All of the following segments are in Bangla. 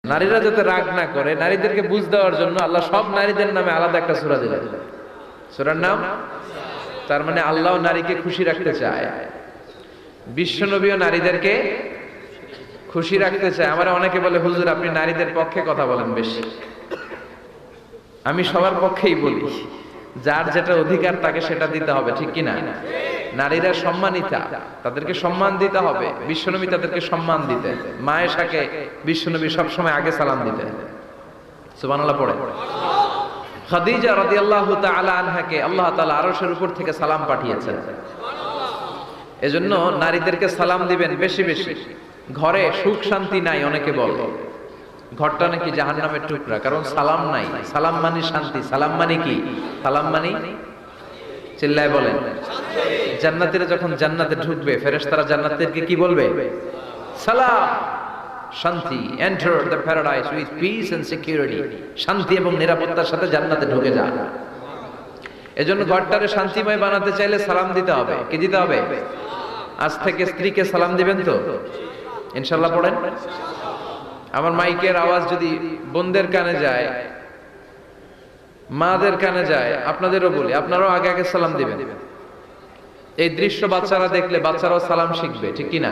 নারীরা যাতে রাগ না করে, নারীদেরকে বুঝ দেওয়ার জন্য আল্লাহ সব নারীদের নামে আলাদা একটা সূরা দিলেন। সূরার নাম, তার মানে আল্লাহ নারীকে খুশি রাখতে চায়, বিশ্বনবীও নারীদেরকে খুশি রাখতে চায়। আমার অনেকে বলে, হুজুর আপনি নারীদের পক্ষে কথা বলেন বেশি। আমি সবার পক্ষেই বলি, যার যেটা অধিকার তাকে সেটা দিতে হবে, ঠিক কিনা? নারীরা সম্মানিতা, তাদেরকে সম্মান দিতে হবে। বিশ্বনবী তাদেরকে সম্মান দিতেন। মা আয়েশাকে বিশ্বনবী সবসময় আগে সালাম দিতেন। সুবহানাল্লাহ পড়ে। খাদিজা রাদিয়াল্লাহু তাআলা আনহাকে আল্লাহ তাআলা আরশের উপর থেকে সালাম পাঠিয়েছেন। এজন্য নারীদেরকে সালাম দিবেন বেশি বেশি। ঘরে সুখ শান্তি নাই, অনেকে বলে ঘরটা নাকি জাহান্নামের টুকরা, কারণ সালাম নাই। সালাম মানে শান্তি। সালাম মানে কি? সালাম মানে, চিল্লায় বলেন, জান্নাতীরা যখন জান্নাতে ঢুকবে, ফেরেশতারা জান্নাতীদেরকে কি বলবে? সালাম, শান্তি। Enter the paradise with peace and security. শান্তি এবং নিরাপত্তার সাথে জান্নাতে ঢুকে যান। এজন্য ঘরটারে শান্তিময় বানাতে চাইলে সালাম দিতে হবে। কি দিতে হবে? আজ থেকে স্ত্রীকে সালাম দিবেন তো ইনশাআল্লাহ পড়েন। আমার মাইকের আওয়াজ যদি বোনদের কানে যায়, মাদের কানে যায়, আপনাদেরও বলি, আপনারাও আগে আগে সালাম দিবেন। এই দৃশ্য বাচ্চারা দেখলে বাচ্চারাও সালাম শিখবে, ঠিক কিনা?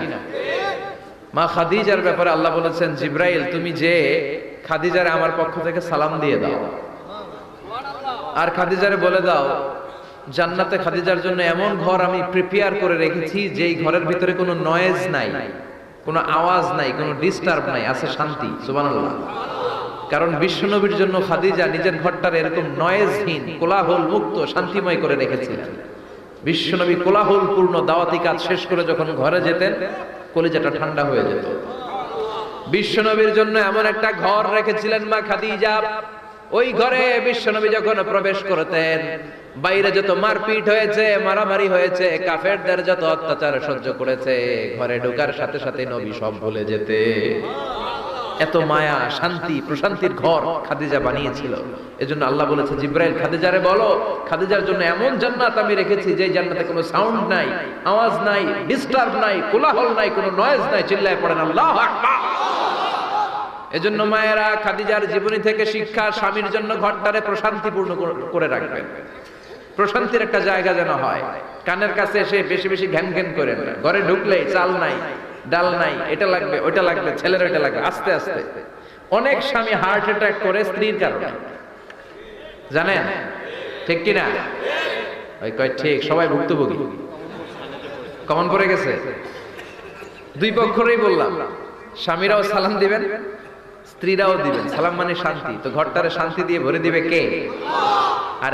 মা খাদিজার ব্যাপারে আল্লাহ বলেছেন, জিব্রাইল তুমি যে খাদিজারে আমার পক্ষ থেকে সালাম দিয়ে দাও, আর খাদিজারে বলে দাও জান্নাতে খাদিজার জন্য এমন ঘর আমি প্রিপেয়ার করে রেখেছি যেই ঘরের ভিতরে কোনো নয়েজ নাই, কোনো আওয়াজ নাই, কোনো ডিস্টার্ব নাই, আছে শান্তি। সুবহানাল্লাহ। কারণ বিশ্বনবীর জন্য খাদিজা নিজের ঘরটার এরকম নয়েজহীন, কোলাহল মুক্ত, শান্তিময় করে রেখেছিলেন। বিশ্বনবী কোলাহল পূর্ণ দাওয়াতি কাজ শেষ করে যখন ঘরে যেতেন, কলিজাটা ঠান্ডা হয়ে যেত। বিশ্বনবীর জন্য এমন একটা ঘর রেখেছিলেন মা খাদিজা, ওই ঘরে বিশ্বনবী যখন প্রবেশ করতেন, বাইরে যত মারপিট হয়েছে, মারামারি হয়েছে, কাফেরদের যত অত্যাচার সহ্য করেছে, ঘরে ঢোকার সাথে সাথে নবী সব ভুলে যেতে। এত মায়া, শান্তি, প্রশান্তির ঘর খাদিজা বানিয়েছিল। এজন্য আল্লাহ বলেছে, জিব্রাইল খাদিজারে বলো, খাদিজার জন্য এমন জান্নাত আমি রেখেছি যে জান্নাতে কোনো সাউন্ড নাই, আওয়াজ নাই, ডিস্টার্ব নাই, কোলাহল নাই, কোনো নয়েজ নাই। চিল্লায় পড়েন আল্লাহু আকবার। এজন্য মায়েরা খাদিজার জীবনী থেকে শিক্ষা, স্বামীর জন্য ঘরটারে প্রশান্তিপূর্ণ করে রাখবেন। প্রশান্তির একটা জায়গা যেন হয়। কানের কাছে এসে বেশি বেশি ঘ্যান ঘ্যান করেন না। ঘরে ঢুকলেই চাল নাই, ডাল নাই, এটা লাগবে, ওইটা লাগবে, ছেলের ওইটা লাগবে। আস্তে আস্তে অনেক স্বামী হার্ট অ্যাটাক করে স্ত্রীর কারণে, জানেন ঠিক কিনা? ওই কয় ঠিক, সবাই ভুক্তভোগী, কমন পড়ে গেছে। দুই পক্ষেরই বললাম, স্বামীরাও সালাম দিবেন, স্ত্রীরাও দিবেন। সালাম মানে শান্তি। তো ঘরটারে শান্তি দিয়ে ভরে দিবে কে? আর